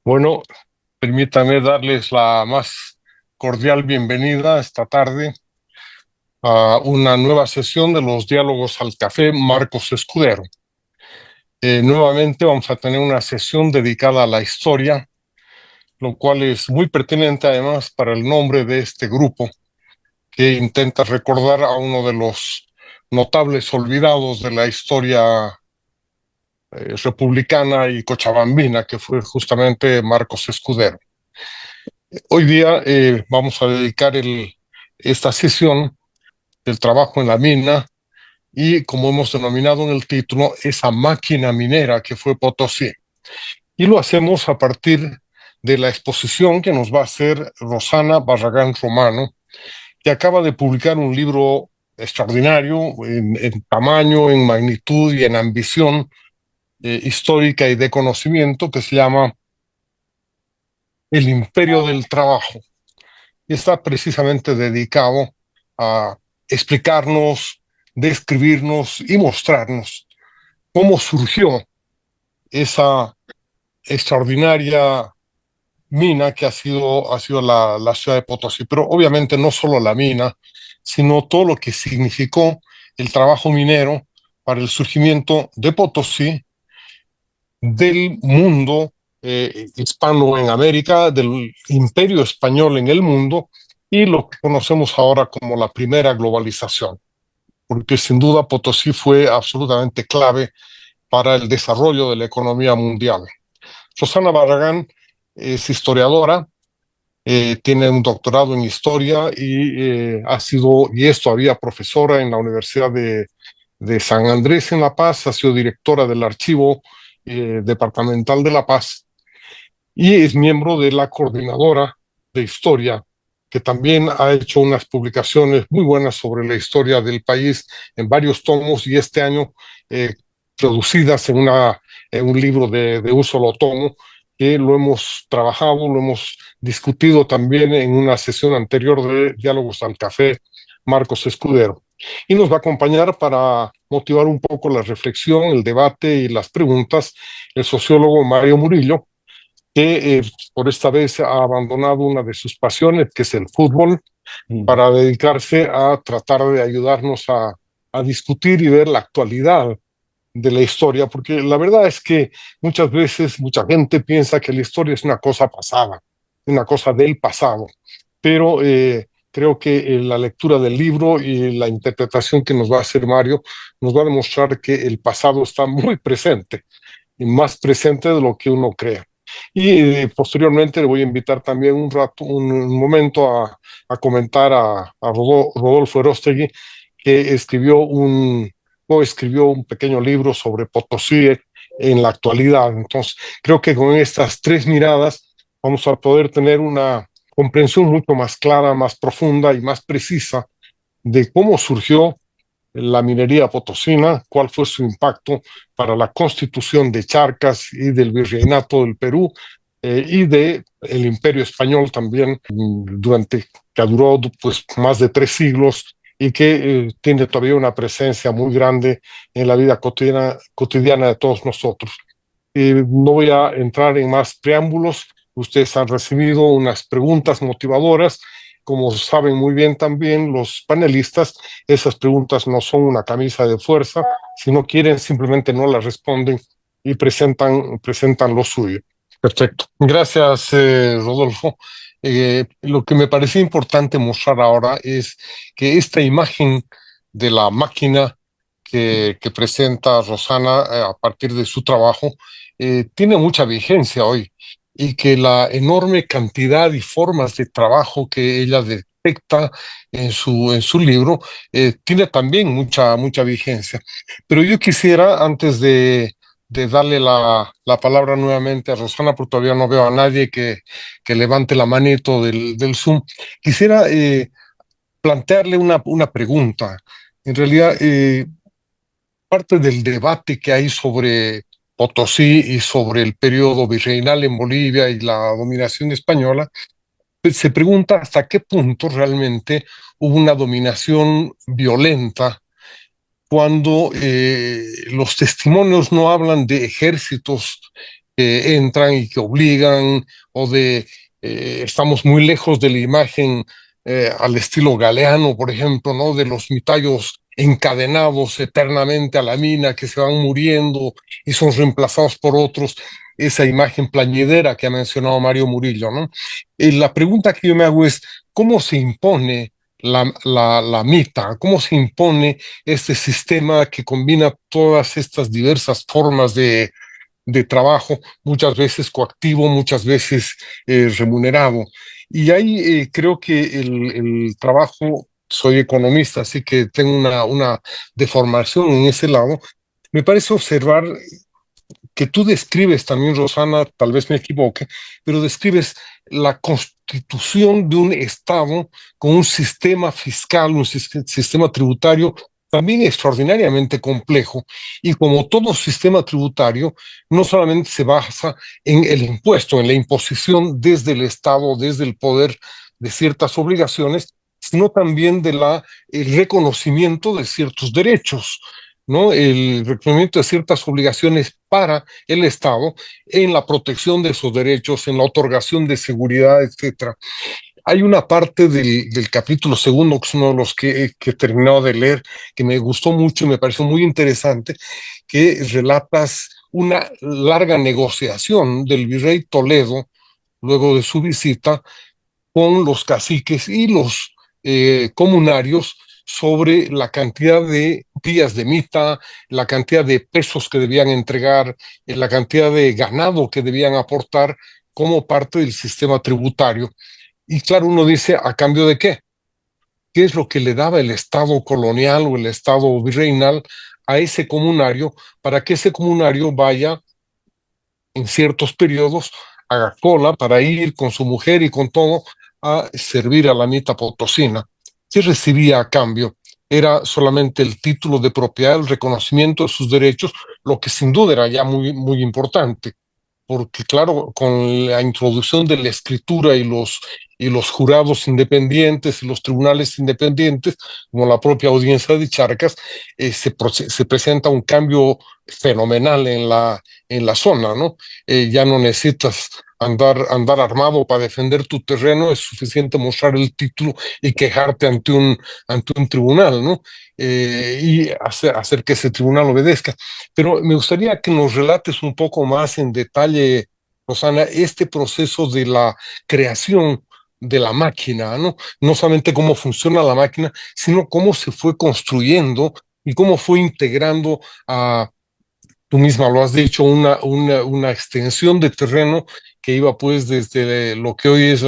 Bueno, permítame darles la más cordial bienvenida esta tarde a una nueva sesión de los diálogos al café Marcos Escudero. Nuevamente vamos a tener una sesión dedicada a la historia, lo cual es muy pertinente además para el nombre de este grupo, que intenta recordar a uno de los notables olvidados de la historia republicana y cochabambina, que fue justamente Marcos Escudero. Hoy día vamos a dedicar esta sesión del trabajo en la mina y, como hemos denominado en el título, esa máquina minera que fue Potosí. Y lo hacemos a partir de la exposición que nos va a hacer Rosana Barragán Romano, que acaba de publicar un libro extraordinario en tamaño, en magnitud y en ambición histórica y de conocimiento, que se llama El Imperio del Trabajo. Y está precisamente dedicado a explicarnos, describirnos y mostrarnos cómo surgió esa extraordinaria mina que ha sido la ciudad de Potosí. Pero obviamente no solo la mina, sino todo lo que significó el trabajo minero para el surgimiento de Potosí, del mundo hispano en América, del imperio español en el mundo y lo que conocemos ahora como la primera globalización, porque sin duda Potosí fue absolutamente clave para el desarrollo de la economía mundial. Rosana Barragán es historiadora, tiene un doctorado en historia y es todavía profesora en la Universidad de San Andrés en La Paz, ha sido directora del Archivo Departamental de La Paz y es miembro de la coordinadora de historia, que también ha hecho unas publicaciones muy buenas sobre la historia del país en varios tomos y este año traducidas en un libro de un solo tomo, que lo hemos trabajado, lo hemos discutido también en una sesión anterior de Diálogos al Café, Marcos Escudero. Y nos va a acompañar para motivar un poco la reflexión, el debate y las preguntas el sociólogo Mario Murillo, que por esta vez ha abandonado una de sus pasiones, que es el fútbol, para dedicarse a tratar de ayudarnos a discutir y ver la actualidad de la historia, porque la verdad es que muchas veces mucha gente piensa que la historia es una cosa pasada, una cosa del pasado, pero creo que la lectura del libro y la interpretación que nos va a hacer Mario nos va a demostrar que el pasado está muy presente y más presente de lo que uno cree. Y posteriormente le voy a invitar también un rato, un momento a comentar a Rodolfo Erostegui, que escribió un pequeño libro sobre Potosí en la actualidad. Entonces, creo que con estas tres miradas vamos a poder tener una comprensión mucho más clara, más profunda y más precisa de cómo surgió la minería potosina, cuál fue su impacto para la constitución de Charcas y del virreinato del Perú y de el Imperio Español también, durante que duró pues más de 3 siglos y que tiene todavía una presencia muy grande en la vida cotidiana de todos nosotros. No voy a entrar en más preámbulos. Ustedes han recibido unas preguntas motivadoras. Como saben muy bien también los panelistas, esas preguntas no son una camisa de fuerza. Si no quieren, simplemente no las responden y presentan lo suyo. Perfecto. Gracias, Rodolfo. Lo que me parecía importante mostrar ahora es que esta imagen de la máquina que presenta Rosana a partir de su trabajo tiene mucha vigencia hoy y que la enorme cantidad y formas de trabajo que ella detecta en su libro tiene también mucha vigencia. Pero yo quisiera, antes de darle la palabra nuevamente a Rosana, porque todavía no veo a nadie que levante la manito del Zoom, quisiera plantearle una pregunta. En realidad, parte del debate que hay sobre Potosí y sobre el periodo virreinal en Bolivia y la dominación española, pues, se pregunta hasta qué punto realmente hubo una dominación violenta cuando los testimonios no hablan de ejércitos que entran y que obligan, o de estamos muy lejos de la imagen al estilo galeano, por ejemplo, ¿no? De los mitayos encadenados eternamente a la mina que se van muriendo y son reemplazados por otros, esa imagen plañidera que ha mencionado Mario Murillo, ¿no? La pregunta que yo me hago es, ¿cómo se impone la mita? ¿Cómo se impone este sistema que combina todas estas diversas formas de trabajo, muchas veces coactivo, muchas veces remunerado? Y ahí creo que el trabajo, soy economista, así que tengo una deformación en ese lado. Me parece observar que tú describes también, Rosana, tal vez me equivoque, pero describes la constitución de un Estado con un sistema fiscal, un sistema tributario también extraordinariamente complejo. Y como todo sistema tributario, no solamente se basa en el impuesto, en la imposición desde el Estado, desde el poder de ciertas obligaciones, sino también el reconocimiento de ciertos derechos, ¿no? El reconocimiento de ciertas obligaciones para el Estado en la protección de sus derechos, en la otorgación de seguridad, etcétera. Hay una parte del capítulo segundo, que es uno de los que he terminado de leer, que me gustó mucho y me pareció muy interesante, que relatas una larga negociación del virrey Toledo, luego de su visita, con los caciques y los comunarios sobre la cantidad de días de mita, la cantidad de pesos que debían entregar, la cantidad de ganado que debían aportar como parte del sistema tributario. Y claro, uno dice, ¿a cambio de qué? ¿Qué es lo que le daba el Estado colonial o el Estado virreinal a ese comunario para que ese comunario vaya en ciertos periodos a cola para ir con su mujer y con todo a servir a la mitad potosina? ¿Qué recibía a cambio? Era solamente el título de propiedad, el reconocimiento de sus derechos, lo que sin duda era ya muy importante, porque claro, con la introducción de la escritura y los jurados independientes y los tribunales independientes, como la propia audiencia de Charcas, se presenta un cambio fenomenal en la zona, ¿no? Ya no necesitas andar armado para defender tu terreno, es suficiente mostrar el título y quejarte ante un tribunal, ¿no? Y hacer que ese tribunal obedezca. Pero me gustaría que nos relates un poco más en detalle, Rosana, este proceso de la creación de la máquina, ¿no? No solamente cómo funciona la máquina, sino cómo se fue construyendo y cómo fue integrando a, tú misma lo has dicho, una extensión de terreno que iba pues desde lo que hoy es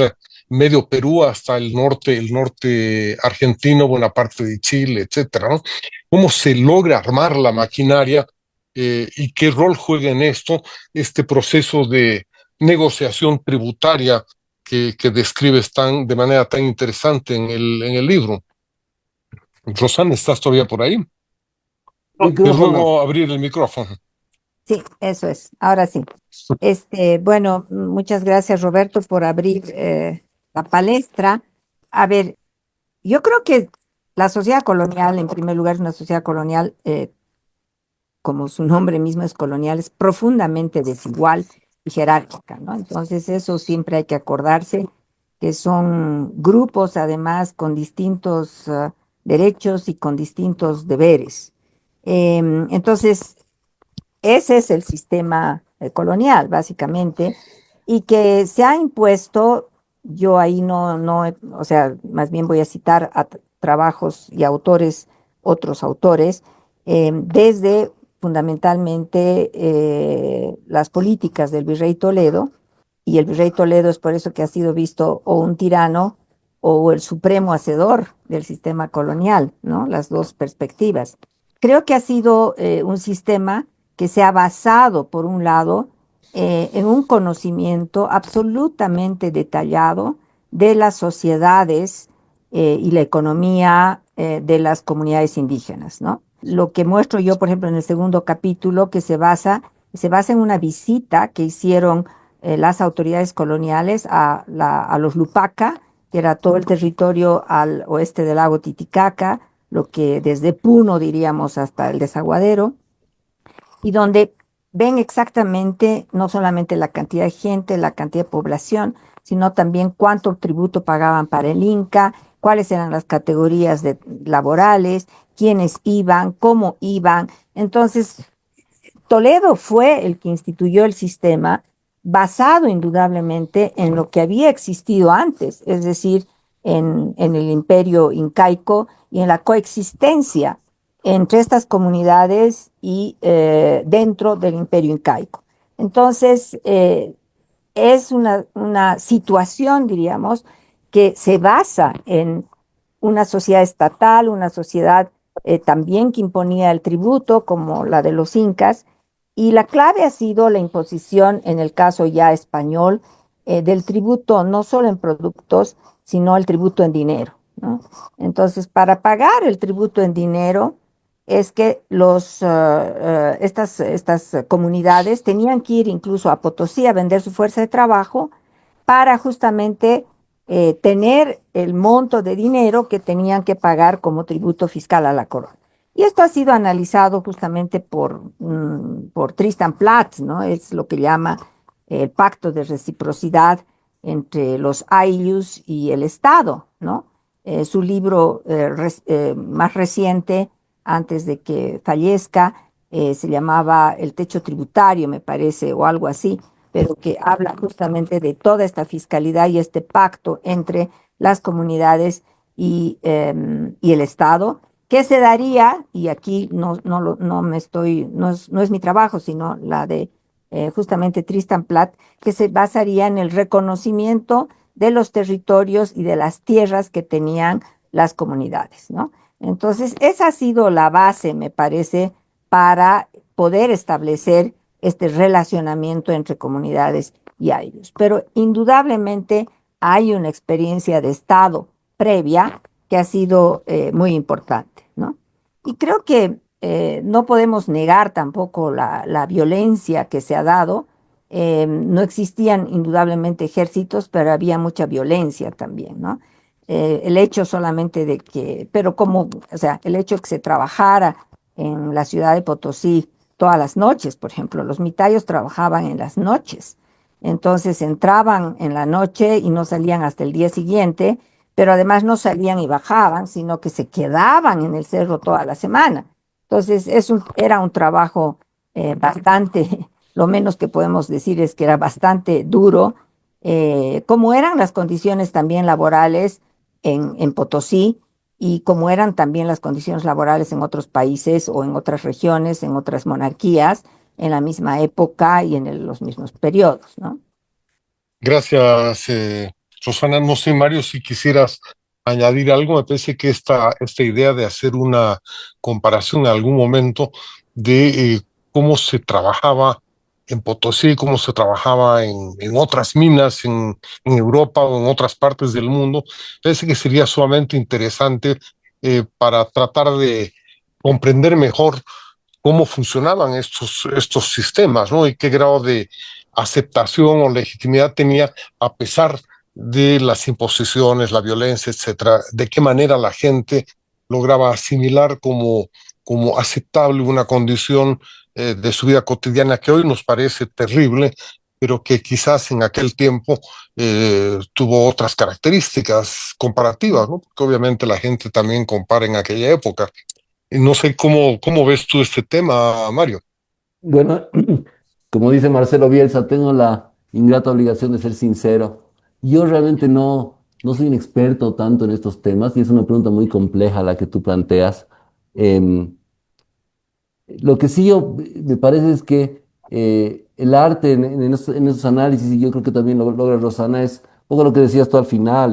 medio Perú hasta el norte argentino, buena parte de Chile, etcétera, ¿no? ¿Cómo se logra armar la maquinaria y qué rol juega en esto este proceso de negociación tributaria que describes de manera tan interesante en en el libro? Rosana, ¿estás todavía por ahí? Te Micrófono. ruego abrir el micrófono. Sí, eso es. Ahora sí. Bueno, muchas gracias, Roberto, por abrir la palestra. A ver, yo creo que la sociedad colonial, en primer lugar, es una sociedad colonial, como su nombre mismo es colonial, es profundamente desigual y jerárquica, ¿no? Entonces, eso siempre hay que acordarse, que son grupos, además, con distintos derechos y con distintos deberes. Entonces, ese es el sistema colonial, básicamente, y que se ha impuesto, yo ahí o sea, más bien voy a citar a trabajos y autores, otros autores, desde fundamentalmente las políticas del virrey Toledo, y el virrey Toledo es por eso que ha sido visto o un tirano o el supremo hacedor del sistema colonial, ¿no? Las dos perspectivas. Creo que ha sido un sistema que se ha basado, por un lado, en un conocimiento absolutamente detallado de las sociedades y la economía de las comunidades indígenas, ¿no? Lo que muestro yo, por ejemplo, en el segundo capítulo, que se basa en una visita que hicieron las autoridades coloniales a los Lupaca, que era todo el territorio al oeste del lago Titicaca, lo que desde Puno, diríamos, hasta el Desaguadero, y donde ven exactamente no solamente la cantidad de gente, la cantidad de población, sino también cuánto tributo pagaban para el Inca, cuáles eran las categorías laborales, quiénes iban, cómo iban. Entonces, Toledo fue el que instituyó el sistema basado indudablemente en lo que había existido antes, es decir, en el imperio incaico y en la coexistencia entre estas comunidades y dentro del imperio incaico. Entonces, es una situación, diríamos, que se basa en una sociedad estatal, una sociedad también que imponía el tributo, como la de los incas, y la clave ha sido la imposición, en el caso ya español, del tributo no solo en productos, sino el tributo en dinero, ¿no? Entonces, para pagar el tributo en dinero, es que estas comunidades tenían que ir incluso a Potosí a vender su fuerza de trabajo para justamente tener el monto de dinero que tenían que pagar como tributo fiscal a la corona. Y esto ha sido analizado justamente por Tristan Platz, ¿no? Es lo que llama el pacto de reciprocidad entre los ayllus y el Estado, ¿no? Su libro más reciente, antes de que fallezca, se llamaba El techo tributario, me parece, o algo así, pero que habla justamente de toda esta fiscalidad y este pacto entre las comunidades y el Estado, que se daría, y aquí no es mi trabajo, sino la de justamente Tristan Platt, que se basaría en el reconocimiento de los territorios y de las tierras que tenían las comunidades, ¿no? Entonces, esa ha sido la base, me parece, para poder establecer este relacionamiento entre comunidades y ellos. Pero indudablemente hay una experiencia de Estado previa que ha sido muy importante, ¿no? Y creo que no podemos negar tampoco la violencia que se ha dado. No existían indudablemente ejércitos, pero había mucha violencia también, ¿no? El hecho solamente de que, pero como, o sea, el hecho de que se trabajara en la ciudad de Potosí todas las noches, por ejemplo, los mitayos trabajaban en las noches, entonces entraban en la noche y no salían hasta el día siguiente, pero además no salían y bajaban, sino que se quedaban en el cerro toda la semana. Entonces, era un trabajo bastante, lo menos que podemos decir es que era bastante duro, como eran las condiciones también laborales en Potosí y como eran también las condiciones laborales en otros países o en otras regiones, en otras monarquías, en la misma época y en los mismos periodos, ¿no? Gracias, Rosana. No sé, Mario, si quisieras añadir algo. Me parece que esta idea de hacer una comparación en algún momento de cómo se trabajaba en Potosí, cómo se trabajaba en otras minas en Europa o en otras partes del mundo, parece que sería sumamente interesante para tratar de comprender mejor cómo funcionaban estos sistemas, ¿no? Y qué grado de aceptación o legitimidad tenía a pesar de las imposiciones, la violencia, etcétera, de qué manera la gente lograba asimilar como aceptable una condición de su vida cotidiana que hoy nos parece terrible, pero que quizás en aquel tiempo tuvo otras características comparativas, ¿no? Porque obviamente la gente también compara en aquella época. Y no sé cómo ves tú este tema, Mario. Bueno, como dice Marcelo Bielsa, tengo la ingrata obligación de ser sincero. Yo realmente no soy un experto tanto en estos temas y es una pregunta muy compleja la que tú planteas. Em, lo que sí me parece es que el arte en esos análisis, y yo creo que también lo logra Rosana, es un poco lo que decías tú al final,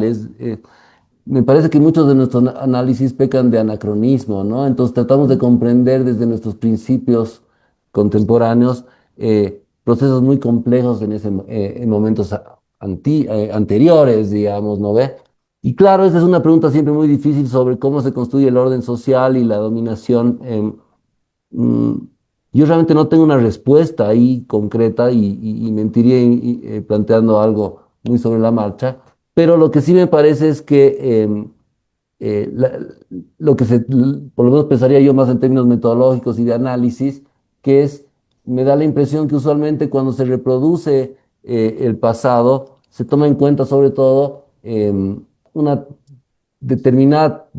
me parece que muchos de nuestros análisis pecan de anacronismo, ¿no? Entonces tratamos de comprender desde nuestros principios contemporáneos procesos muy complejos en momentos anteriores, digamos, ¿no ve? Y claro, esa es una pregunta siempre muy difícil sobre cómo se construye el orden social y la dominación. Mm, yo realmente no tengo una respuesta ahí concreta y mentiría planteando algo muy sobre la marcha, pero lo que sí me parece es que eh, la- lo que por lo menos pensaría yo más en términos metodológicos y de análisis, que es me da la impresión que usualmente cuando se reproduce el pasado, se toma en cuenta sobre todo una determinada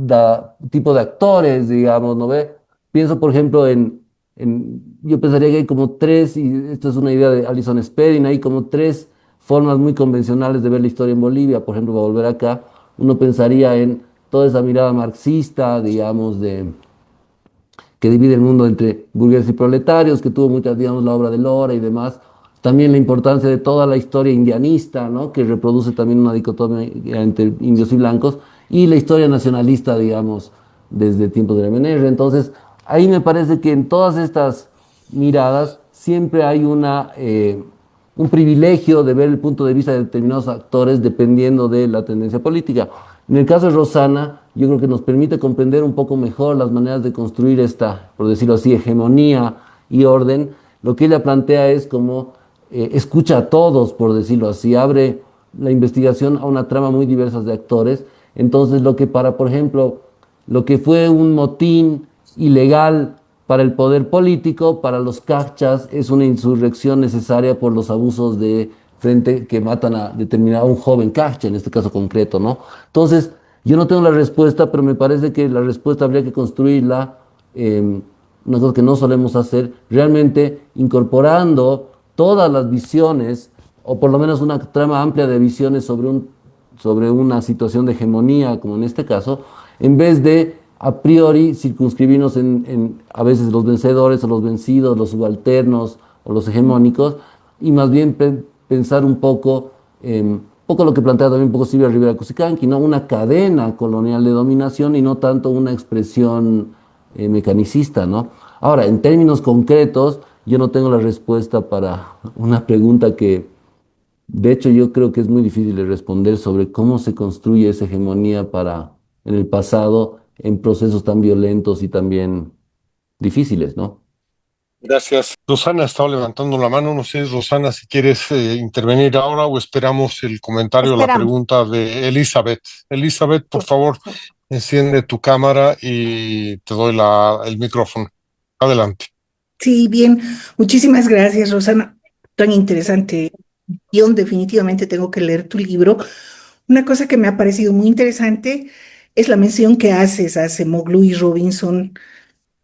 tipo de actores, digamos, ¿no ve? Pienso, por ejemplo, yo pensaría que hay como tres, y esto es una idea de Alison Spedding, hay como tres formas muy convencionales de ver la historia en Bolivia. Por ejemplo, para volver acá, uno pensaría en toda esa mirada marxista, digamos, que divide el mundo entre burgueses y proletarios, que tuvo muchas, digamos, la obra de Lora y demás. También la importancia de toda la historia indianista, ¿no? Que reproduce también una dicotomía entre indios y blancos, y la historia nacionalista, digamos, desde tiempos de la MNR. Entonces, ahí me parece que en todas estas miradas siempre hay un privilegio de ver el punto de vista de determinados actores dependiendo de la tendencia política. En el caso de Rosana, yo creo que nos permite comprender un poco mejor las maneras de construir esta, por decirlo así, hegemonía y orden. Lo que ella plantea es como escucha a todos, por decirlo así, abre la investigación a una trama muy diversa de actores. Entonces, lo que para, por ejemplo, lo que fue un motín ilegal para el poder político, para los cachas, es una insurrección necesaria por los abusos de frente que matan a determinado un joven cacha, en este caso concreto, ¿no? Entonces, yo no tengo la respuesta, pero me parece que la respuesta habría que construirla, una cosa que no solemos hacer, realmente incorporando todas las visiones, o por lo menos una trama amplia de visiones sobre una situación de hegemonía, como en este caso, en vez de a priori circunscribirnos en a veces los vencedores o los vencidos, los subalternos o los hegemónicos, y más bien pensar un poco lo que plantea también un poco Silvia Rivera Cusicanqui, ¿no? Una cadena colonial de dominación y no tanto una expresión mecanicista, ¿no? Ahora, en términos concretos, yo no tengo la respuesta para una pregunta que, de hecho, yo creo que es muy difícil de responder sobre cómo se construye esa hegemonía en el pasado, en procesos tan violentos y también difíciles, ¿no? Gracias. Rosana estaba levantando la mano. No sé, Rosana, si quieres intervenir ahora o esperamos el comentario o la Esperamos. pregunta de Elizabeth. Elizabeth, por Sí, favor, sí. enciende tu cámara y te doy el micrófono. Adelante. Sí, bien. Muchísimas gracias, Rosana. Tan interesante. Yo definitivamente tengo que leer tu libro. Una cosa que me ha parecido muy interesante es la mención que haces a Acemoglu y Robinson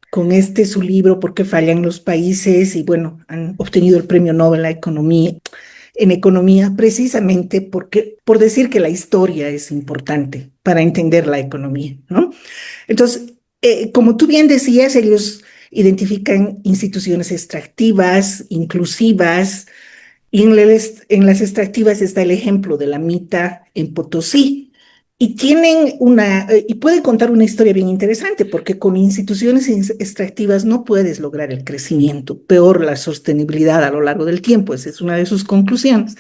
con su libro ¿Por qué fallan los países? Y bueno, han obtenido el premio Nobel a en economía, precisamente por decir que la historia es importante para entender la economía, ¿no? Entonces, como tú bien decías, ellos identifican instituciones extractivas, inclusivas, y en las extractivas está el ejemplo de la Mita en Potosí. Y puede contar una historia bien interesante, porque con instituciones extractivas no puedes lograr el crecimiento, peor la sostenibilidad a lo largo del tiempo. Esa es una de sus conclusiones.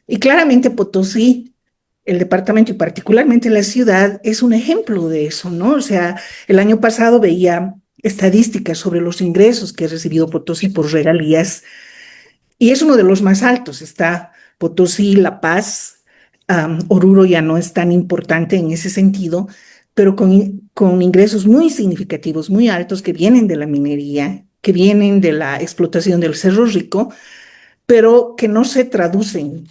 Y claramente Potosí, el departamento y particularmente la ciudad, es un ejemplo de eso, ¿no? O sea, el año pasado veía estadísticas sobre los ingresos que ha recibido Potosí por regalías y es uno de los más altos. Está Potosí, La Paz, Oruro ya no es tan importante en ese sentido, pero con ingresos muy significativos, muy altos, que vienen de la minería, que vienen de la explotación del Cerro Rico, pero que no se traducen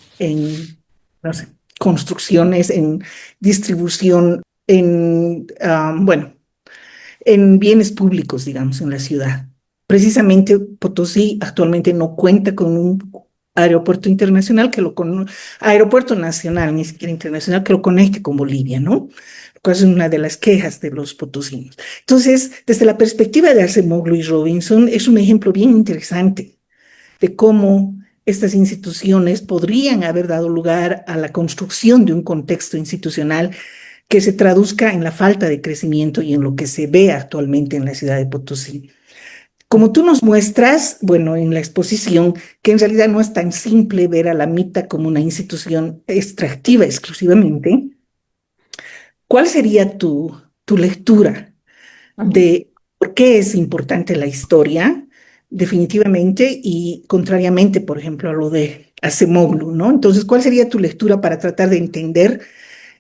no sé, construcciones, en distribución, bueno, en bienes públicos, digamos, en la ciudad. Precisamente Potosí actualmente no cuenta con un aeropuerto internacional aeropuerto nacional, ni siquiera internacional, que lo conecte con Bolivia, ¿no? Que es una de las quejas de los potosinos. Entonces, desde la perspectiva de Acemoglu y Robinson, es un ejemplo bien interesante de cómo estas instituciones podrían haber dado lugar a la construcción de un contexto institucional que se traduzca en la falta de crecimiento y en lo que se ve actualmente en la ciudad de Potosí. Como tú nos muestras, bueno, en la exposición, que en realidad no es tan simple ver a la MITA como una institución extractiva exclusivamente, ¿cuál sería tu lectura Ujú. de por qué es importante la historia, definitivamente, y contrariamente, por ejemplo, a lo de Acemoglu, ¿no? Entonces, ¿cuál sería tu lectura para tratar de entender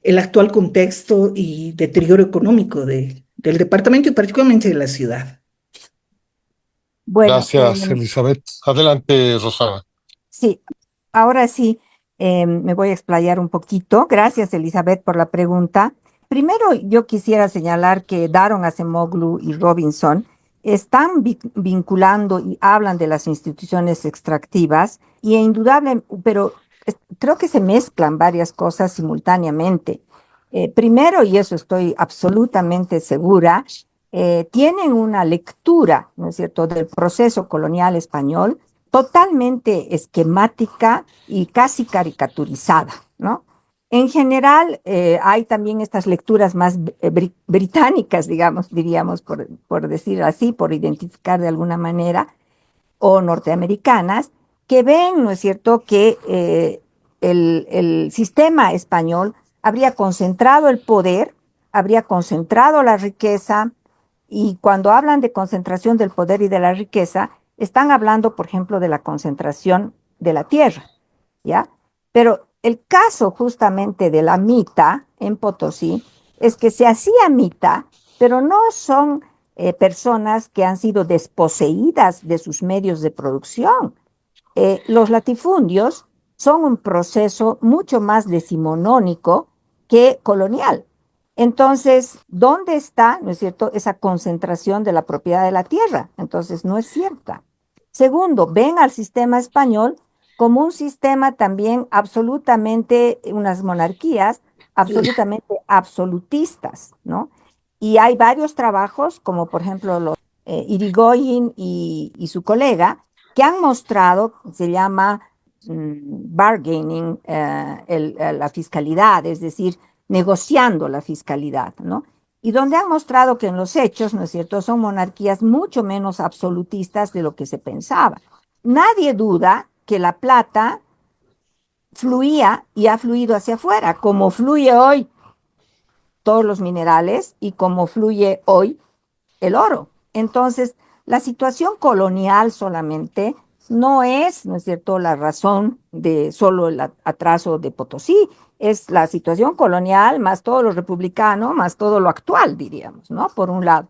el actual contexto y deterioro económico del departamento y particularmente de la ciudad? Bueno, Gracias, Elizabeth. Adelante, Rosana. sí, ahora sí, me voy a explayar un poquito. Gracias, Elizabeth, por la pregunta. Primero, yo quisiera señalar que Daron Acemoglu y Robinson están vinculando y hablan de las instituciones extractivas y es indudable, pero creo que se mezclan varias cosas simultáneamente. Primero, y eso estoy absolutamente segura, tienen una lectura, ¿no es cierto?, del proceso colonial español totalmente esquemática y casi caricaturizada, ¿no? En general, hay también estas lecturas más británicas, digamos, diríamos, por decir así, por identificar de alguna manera, o norteamericanas, que ven, ¿no es cierto?, que el sistema español habría concentrado el poder, habría concentrado la riqueza, y cuando hablan de concentración del poder y de la riqueza, están hablando, por ejemplo, de la concentración de la tierra, ¿ya? Pero el caso justamente de la mita en Potosí es que se hacía mita, pero no son personas que han sido desposeídas de sus medios de producción. Los latifundios son un proceso mucho más decimonónico que colonial. Entonces, ¿dónde está, no es cierto, esa concentración de la propiedad de la tierra? Entonces, no es cierta. Segundo, ven al sistema español como un sistema también absolutamente, unas monarquías absolutamente absolutistas, ¿no? Y hay varios trabajos, como por ejemplo los Irigoyen y su colega, que han mostrado, se llama bargaining, la fiscalidad, es decir, negociando la fiscalidad, ¿no? Y donde han mostrado que en los hechos, ¿no es cierto?, son monarquías mucho menos absolutistas de lo que se pensaba. Nadie duda que la plata fluía y ha fluido hacia afuera, como fluye hoy todos los minerales y como fluye hoy el oro. Entonces, la situación colonial solamente no es, ¿no es cierto?, la razón de solo el atraso de Potosí, es la situación colonial más todo lo republicano, más todo lo actual, diríamos, ¿no? Por un lado.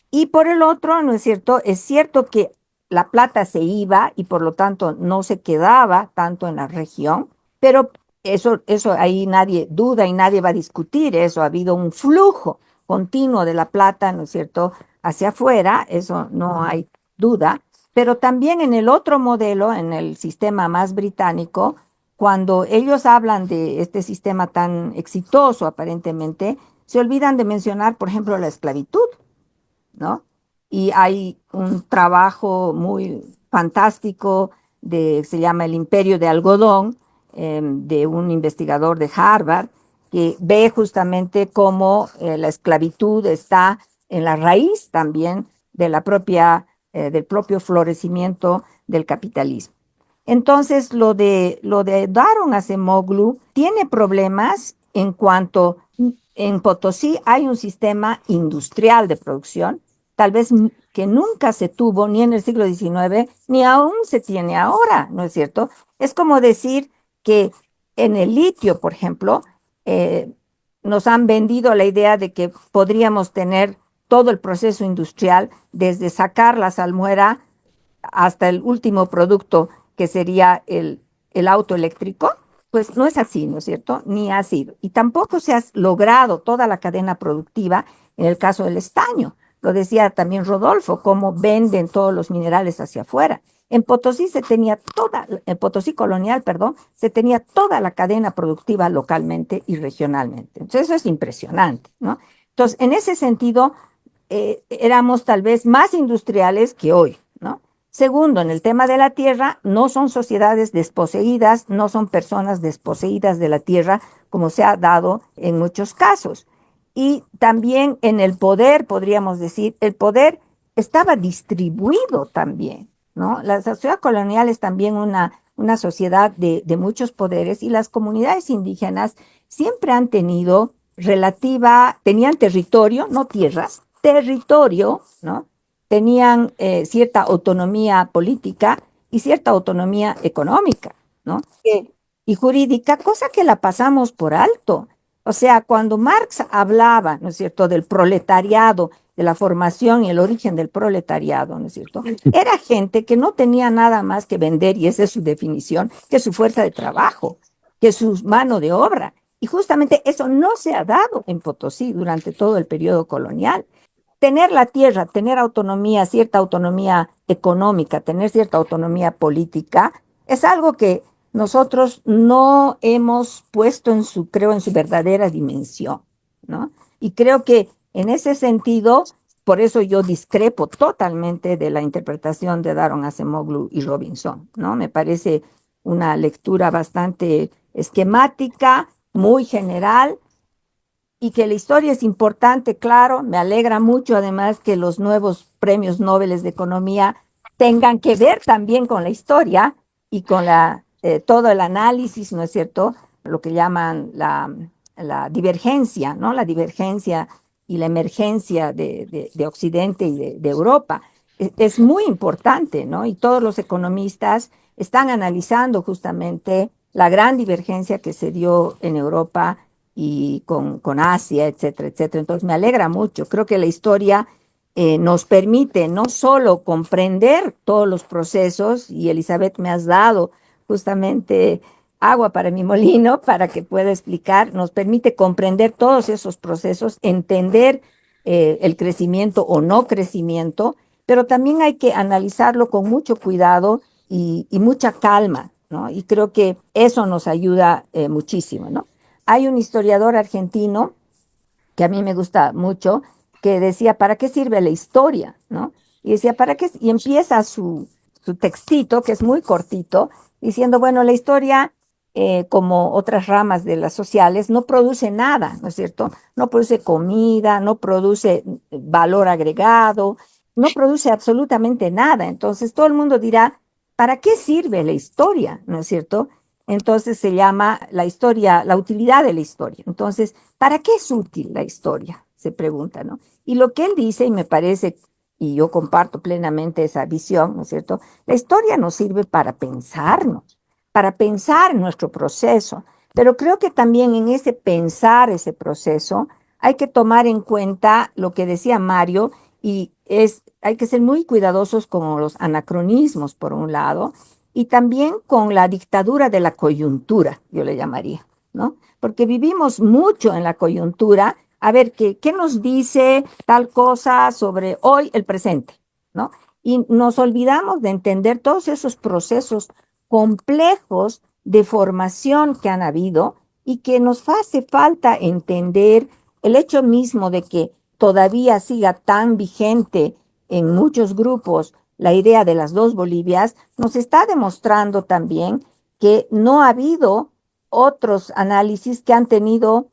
Y por el otro, ¿no es cierto? Es cierto que la plata se iba y por lo tanto no se quedaba tanto en la región, pero eso ahí nadie duda y nadie va a discutir eso. Ha habido un flujo continuo de la plata, ¿no es cierto?, hacia afuera, eso no hay duda. Pero también en el otro modelo, en el sistema más británico, cuando ellos hablan de este sistema tan exitoso aparentemente, se olvidan de mencionar, por ejemplo, la esclavitud, ¿no? Y hay un trabajo muy fantástico se llama El Imperio de Algodón, de un investigador de Harvard, que ve justamente cómo la esclavitud está en la raíz también de del propio florecimiento del capitalismo. Entonces, lo de Daron Acemoglu tiene problemas en cuanto en Potosí hay un sistema industrial de producción, tal vez que nunca se tuvo ni en el siglo XIX, ni aún se tiene ahora, ¿no es cierto? Es como decir que en el litio, por ejemplo, eh, nos han vendido la idea de que podríamos tener todo el proceso industrial, desde sacar la salmuera hasta el último producto que sería el auto eléctrico, pues no es así, ¿no es cierto? Ni ha sido. Y tampoco se ha logrado toda la cadena productiva en el caso del estaño. Lo decía también Rodolfo, cómo venden todos los minerales hacia afuera. En Potosí se tenía en Potosí colonial, perdón, se tenía toda la cadena productiva localmente y regionalmente. Entonces eso es impresionante, ¿no? Entonces, en ese sentido, éramos tal vez más industriales que hoy, ¿no? Segundo, en el tema de la tierra, no son sociedades desposeídas, no son personas desposeídas de la tierra, como se ha dado en muchos casos. Y también en el poder, podríamos decir, el poder estaba distribuido también, ¿no? La sociedad colonial es también una sociedad de muchos poderes y las comunidades indígenas siempre han tenido tenían territorio, no tierras, territorio, ¿no? Tenían cierta autonomía política y cierta autonomía económica, ¿no? Y jurídica, cosa que la pasamos por alto. O sea, cuando Marx hablaba, ¿no es cierto?, del proletariado, de la formación y el origen del proletariado, ¿no es cierto?, era gente que no tenía nada más que vender, y esa es su definición, que su fuerza de trabajo, que su mano de obra. Y justamente eso no se ha dado en Potosí durante todo el periodo colonial. Tener la tierra, tener autonomía, cierta autonomía económica, tener cierta autonomía política, es algo que nosotros no hemos puesto en su, creo, en su verdadera dimensión, ¿no? Y creo que en ese sentido, por eso yo discrepo totalmente de la interpretación de Daron Acemoglu y Robinson, ¿no? Me parece una lectura bastante esquemática, muy general, y que la historia es importante, claro. Me alegra mucho además que los nuevos premios Nobel de Economía tengan que ver también con la historia y con todo el análisis, ¿no es cierto? Lo que llaman la divergencia, ¿no? La divergencia y la emergencia de Occidente y de Europa. Es muy importante, ¿no? Y todos los economistas están analizando justamente la gran divergencia que se dio en Europa y con Asia, etcétera, etcétera. Entonces me alegra mucho. Creo que la historia nos permite no solo comprender todos los procesos, y Elizabeth me has dado justamente agua para mi molino para que pueda explicar, nos permite comprender todos esos procesos, entender el crecimiento o no crecimiento, pero también hay que analizarlo con mucho cuidado y mucha calma, ¿no? Y creo que eso nos ayuda muchísimo, ¿no? Hay un historiador argentino que a mí me gusta mucho, que decía, ¿para qué sirve la historia? ¿No? Y decía, ¿para qué? Y empieza su textito, que es muy cortito, diciendo, bueno, la historia, como otras ramas de las sociales, no produce nada, ¿no es cierto? No produce comida, no produce valor agregado, no produce absolutamente nada. Entonces todo el mundo dirá, ¿para qué sirve la historia? ¿No es cierto? Entonces se llama la historia, la utilidad de la historia. Entonces, ¿para qué es útil la historia? Se pregunta, ¿no? Y lo que él dice, y me parece, y yo comparto plenamente esa visión, ¿no es cierto? La historia nos sirve para pensarnos, para pensar nuestro proceso, pero creo que también en ese pensar ese proceso hay que tomar en cuenta lo que decía Mario, y hay que ser muy cuidadosos con los anacronismos, por un lado, y también con la dictadura de la coyuntura, yo le llamaría, ¿no? Porque vivimos mucho en la coyuntura. A ver, ¿qué nos dice tal cosa sobre hoy el presente? ¿No? Y nos olvidamos de entender todos esos procesos complejos de formación que han habido y que nos hace falta entender el hecho mismo de que todavía siga tan vigente en muchos grupos la idea de las dos Bolivias, nos está demostrando también que no ha habido otros análisis que han tenido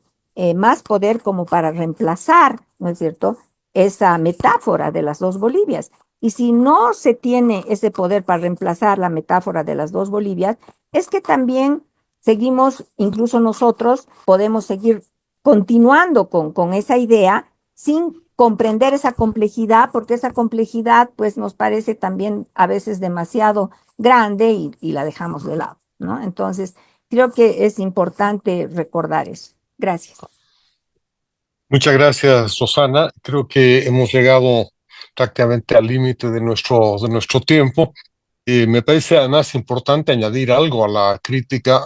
más poder como para reemplazar, ¿no es cierto?, esa metáfora de las dos Bolivias. Y si no se tiene ese poder para reemplazar la metáfora de las dos Bolivias, es que también seguimos, incluso nosotros, podemos seguir continuando con esa idea sin comprender esa complejidad, porque esa complejidad pues nos parece también a veces demasiado grande y la dejamos de lado, ¿no? Entonces, creo que es importante recordar eso. Gracias. Muchas gracias, Susana. Creo que hemos llegado prácticamente al límite de nuestro tiempo. Me parece además importante añadir algo a la crítica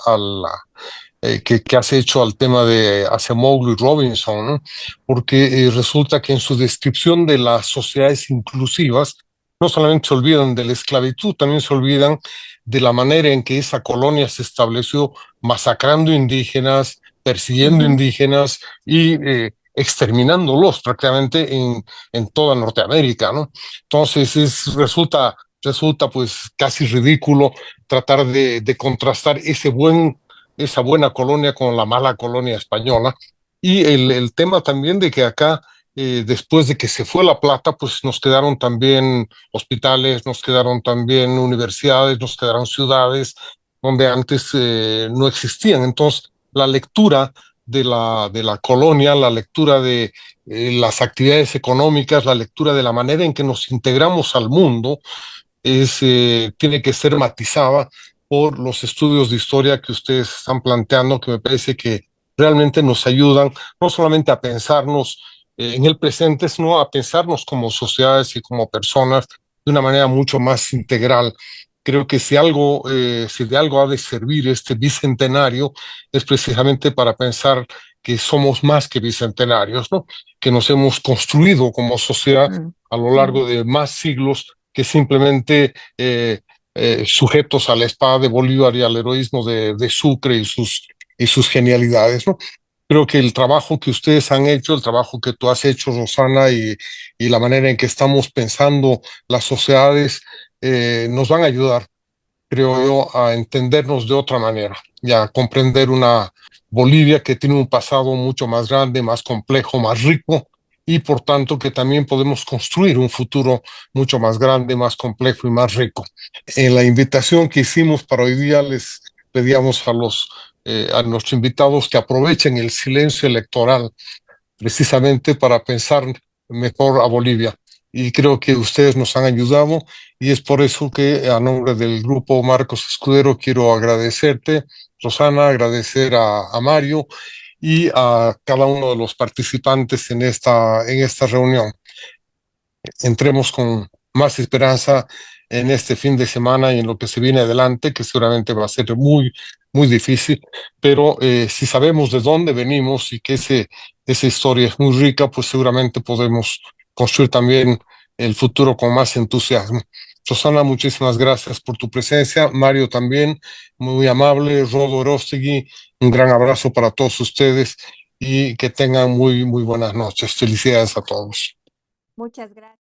que has hecho al tema de Acemoglu y Robinson, ¿no? Porque resulta que en su descripción de las sociedades inclusivas, no solamente se olvidan de la esclavitud, también se olvidan de la manera en que esa colonia se estableció masacrando indígenas, persiguiendo indígenas y exterminándolos prácticamente en toda Norteamérica, ¿no? Entonces resulta pues casi ridículo tratar de contrastar esa buena colonia con la mala colonia española. Y el tema también de que acá, después de que se fue La Plata, pues nos quedaron también hospitales, nos quedaron también universidades, nos quedaron ciudades donde antes no existían. Entonces, la lectura de la colonia, la lectura de las actividades económicas, la lectura de la manera en que nos integramos al mundo, tiene que ser matizada por los estudios de historia que ustedes están planteando, que me parece que realmente nos ayudan no solamente a pensarnos en el presente, sino a pensarnos como sociedades y como personas de una manera mucho más integral. Creo que si de algo ha de servir este bicentenario, es precisamente para pensar que somos más que bicentenarios, ¿no? Que nos hemos construido como sociedad Mm, a lo largo de más siglos que simplemente sujetos a la espada de Bolívar y al heroísmo de Sucre y sus genialidades, ¿no? Creo que el trabajo que ustedes han hecho, el trabajo que tú has hecho, Rosana, y la manera en que estamos pensando las sociedades, nos van a ayudar, creo yo, a entendernos de otra manera y a comprender una Bolivia que tiene un pasado mucho más grande, más complejo, más rico, y por tanto que también podemos construir un futuro mucho más grande, más complejo y más rico. En la invitación que hicimos para hoy día les pedíamos a nuestros invitados que aprovechen el silencio electoral precisamente para pensar mejor a Bolivia. Y creo que ustedes nos han ayudado y es por eso que a nombre del grupo Marcos Escudero quiero agradecerte, Rosana, agradecer a Mario y a cada uno de los participantes en esta reunión. Entremos con más esperanza en este fin de semana y en lo que se viene adelante, que seguramente va a ser muy difícil, pero si sabemos de dónde venimos y que esa historia es muy rica, pues seguramente podemos construir también el futuro con más entusiasmo. Susana, muchísimas gracias por tu presencia. Mario también, muy amable. Rodo Orostegui, un gran abrazo para todos ustedes y que tengan muy buenas noches. Felicidades a todos. muchas gracias.